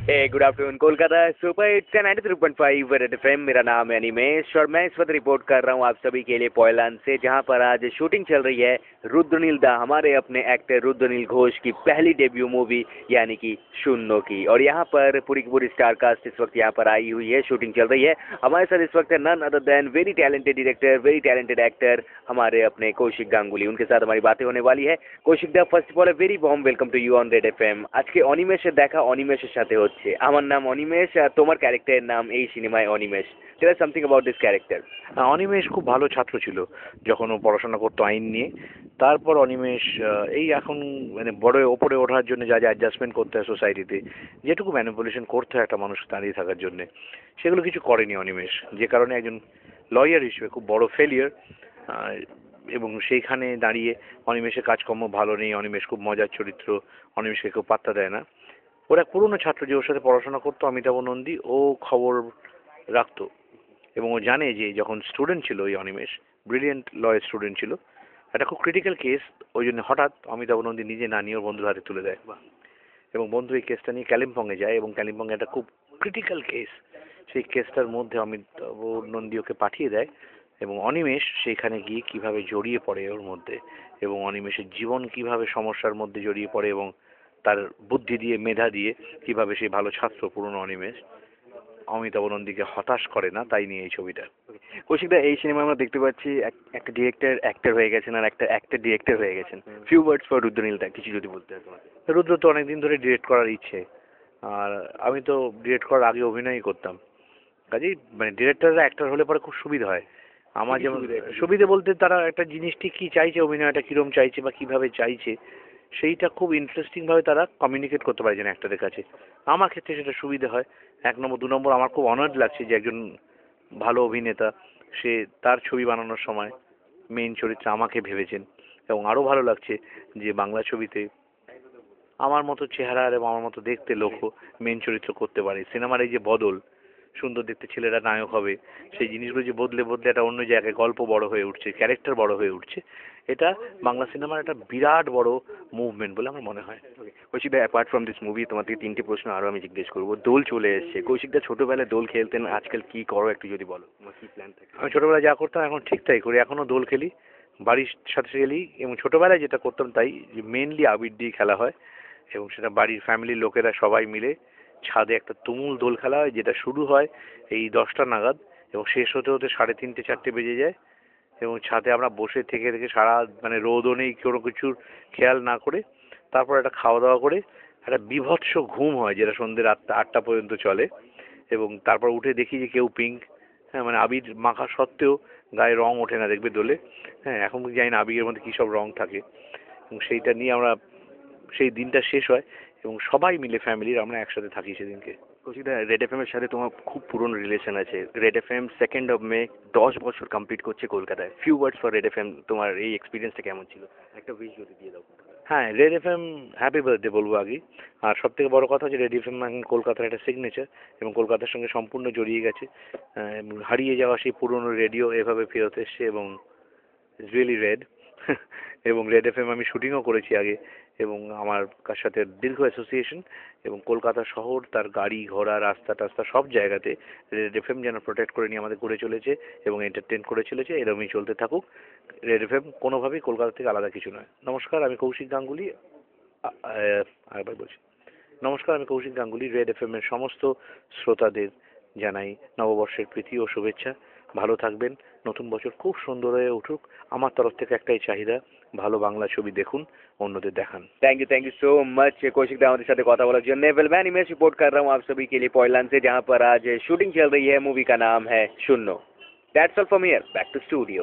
Good afternoon Kolkata super hits 93.5 red FM. मेरा नाम है अनिमेश और मैं इस वक्त रिपोर्ट कर रहा हूँ आप सभी के लिए पोयलान से, जहाँ पर आज शूटिंग चल रही है रुद्रनील दा, हमारे अपने एक्टर रुद्रनील घोष की पहली डेब्यू मूवी यानी कि शून्नो की। और यहाँ पर पूरी की पूरी स्टार कास्ट इस वक्त यहाँ पर आई हुई है, शूटिंग चल रही है। हमारे साथ इस वक्त none other than very talented director, very talented actor, हमारे अपने कौशिक गांगुली। उनके साथ हमारी बातें होने वाली है। कौशिक दा, first of all a very warm welcome to you on Red FM. আজকে অনিমেষের দেখা অনিমেষের সাথে হচ্ছে। আমার নাম অনিমেষ আর তোমার ক্যারেক্টারের নাম এই সিনেমায় Animesh. Tell us something about this character. Animesh খুব ভালো ছাত্র ছিল যখন ও পড়াশোনা করতো আইন নিয়ে। তারপর অনিমেষ এই এখন মানে বড় ওপরে ওঠার জন্য যা যা অ্যাডজাস্টমেন্ট করতে হয় সোসাইটিতে, যেটুকু ম্যানিপুলেশন করতে হয় একটা মানুষ দাঁড়িয়ে থাকার জন্য, সেগুলো কিছু করেনি অনিমেষ, যে কারণে একজন লয়ার হিসেবে খুব বড় ফেলিয়ার। এবং সেইখানে দাঁড়িয়ে অনিমেষের কাজকর্ম ভালো নেই, অনিমেষ খুব মজার চরিত্র, অনিমেষকে কেউ পাত্তা দেয় না। ওর এক পুরনো ছাত্র যে ওর সাথে পড়াশোনা করতো, অমিতাভ নন্দী, ও খবর রাখতো এবং ও জানে যে যখন স্টুডেন্ট ছিল ওই অনিমেষ, ব্রিলিয়েন্ট লয়ের স্টুডেন্ট ছিল, একটা খুব ক্রিটিক্যাল কেস, ওই জন্য হঠাৎ অমিতাভ নন্দী নিজে না নিয়ে ওর বন্ধুর হাতে তুলে দেয় এবং বন্ধু এই কেসটা নিয়ে কালিম্পংয়ে যায় এবং কালিম্পংয়ে একটা খুব ক্রিটিক্যাল কেস, সেই কেসটার মধ্যে অমিতাভ নন্দী ওকে পাঠিয়ে দেয় এবং অনিমেষ সেইখানে গিয়ে কিভাবে জড়িয়ে পড়ে ওর মধ্যে এবং অনিমেষের জীবন কিভাবে সমস্যার মধ্যে জড়িয়ে পড়ে এবং তার বুদ্ধি দিয়ে মেধা দিয়ে কিভাবে সেই ভালো ছাত্র পুরনো অনিমেষ অমিতাভ নন্দীকে হতাশ করে না, তাই নিয়ে এই ছবিটা। কৌশিক দা, এই সিনেমায় আমরা দেখতে পাচ্ছি একটা ডিরেক্টর অ্যাক্টর হয়ে গেছেন আর একটা অ্যাক্টর ডিরেক্টর হয়ে গেছেন। ফিউ ওয়ার্ডস ফর রুদ্রনীল দা, কিছু যদি বলতে হয় তোমাকে। রুদ্র তো অনেকদিন ধরে ডিরেক্ট করার ইচ্ছে, আর আমি তো ডিরেক্ট করার আগে অভিনয়ই করতাম, কাজেই মানে ডিরেক্টররা অ্যাক্টর হলে পরে খুব সুবিধা হয়। আমার যেমন সুবিধে বলতে, তারা একটা জিনিসটি কী চাইছে, অভিনয়টা কীরকম চাইছে বা কীভাবে চাইছে, সেইটা খুব ইন্টারেস্টিংভাবে তারা কমিউনিকেট করতে পারে যেন অ্যাক্টরের কাছে। আমার ক্ষেত্রে সেটা সুবিধে হয়, এক নম্বর। দু নম্বর, আমার খুব অনার্ড লাগছে যে একজন ভালো অভিনেতা সে তার ছবি বানানোর সময় মেইন চরিত্রে আমাকে ভেবেছেন, এবং আরও ভালো লাগছে যে বাংলা ছবিতে আমার মতো চেহারা এবং আমার মতো দেখতে লোকও মেইন চরিত্র করতে পারে। সিনেমার এই যে বদল, সুন্দর দেখতে ছেলেরা নায়ক হবে, সেই জিনিসগুলো যে বদলে বদলে একটা অন্য জায়গায় গল্প বড় হয়ে উঠছে, ক্যারেক্টার বড় হয়ে উঠছে, এটা বাংলা সিনেমার একটা বিরাট বড় মুভমেন্ট বলে আমার মনে হয়। কৌশিক দা, অ্যাপার্ট ফ্রম দিস মুভি তোমার থেকে তিনটে প্রশ্ন আরও আমি জিজ্ঞেস করবো। দোল চলে এসছে, কৌশিক দা ছোটোবেলায় দোল খেলতেন, আজকাল কী করো একটু যদি বলো, তোমার কী প্ল্যান থাকে? আমি ছোটোবেলায় যা করতাম এখন ঠিক তাই করি, এখনও দোল খেলি বাড়ির সাথে গেলেই, এবং ছোটোবেলায় যেটা করতাম তাই, যে মেনলি আবির দিয়ে খেলা হয় এবং সেটা বাড়ির ফ্যামিলির লোকেরা সবাই মিলে ছাদে একটা তুমুল দোল খেলা হয়, যেটা শুরু হয় এই 10টা নাগাদ এবং শেষ হতে হতে 3:30 4টে বেজে যায়। এবং ছাদে আমরা বসে থেকে থেকে সারা মানে রোদও নেই, কোনো কিছুর খেয়াল না করে তারপর একটা খাওয়া দাওয়া করে একটা বীভৎস ঘুম হয়, যেটা সন্ধ্যে 8টা পর্যন্ত চলে। এবং তারপর উঠে দেখি যে কেউ পিঙ্ক, হ্যাঁ মানে আবির মাখা সত্ত্বেও গায়ে রং ওঠে না, দেখবে দোলে, হ্যাঁ এখন জানি না আবিরের মধ্যে কী সব রং থাকে, এবং সেইটা নিয়ে আমরা সেই দিনটা শেষ হয় এবং সবাই মিলে ফ্যামিলির আমরা একসাথে থাকি সেদিনকে। কৌশিক দা, রেড এফএম এর সাথে তোমার খুব পুরনো রিলেশন আছে। রেড এফএম 2nd মে 10 বছর কমপ্লিট করছে কলকাতায়। Few words for red FM, তোমার এই এক্সপিরিয়েন্সটা কেমন ছিল? একটা উইশ যদি দিয়ে দাও। হ্যাঁ, রেড এফএম হ্যাপি বার্থডে বলবো আগে। আর সব থেকে বড় কথা হচ্ছে রেড এফএম এখন কলকাতার একটা সিগনেচার এবং কলকাতার সঙ্গে সম্পূর্ণ জড়িয়ে গেছে। হারিয়ে যাওয়া সেই পুরনো রেডিও এভাবে ফেরত এসছে এবং ইটস রিয়েলি রেড। এবং রেড এফএম আমি শুটিংও করেছি আগে এবং আমার কার সাথে দীর্ঘ অ্যাসোসিয়েশন, এবং কলকাতা শহর তার গাড়ি ঘোড়া রাস্তা টাস্তা সব জায়গাতে রেড এফএম যেন প্রোটেক্ট করে নিয়ে আমাদের ঘুরে চলেছে এবং এন্টারটেন করে চলেছে। এরকমই চলতে থাকুক। রেড এফএম কোনোভাবেই কলকাতা থেকে আলাদা কিছু নয়। নমস্কার, আমি কৌশিক গাঙ্গুলি। আরেকবার বলছি, নমস্কার, আমি কৌশিক গাঙ্গুলি। রেড এফএম এর সমস্ত শ্রোতাদের জানাই নববর্ষের প্রীতি ও শুভেচ্ছা। ভালো থাকবেন, নতুন বছর খুব সুন্দর হয়ে উঠুক। আমার তরফ থেকে একটাই চাহিদা, ভালো বাংলা ছবি দেখুন, অন্যদের দেখান। Thank you so much Kaushik दा हमारे साथ কথা বলার জন্য। वेल, मैं अनिमेश रिपोर्ट कर रहा हूँ आप सभी के लिए पोयलान से, जहाँ पर आज शूटिंग चल रही है। मूवी का नाम है Shunno. That's all from here, back to studio.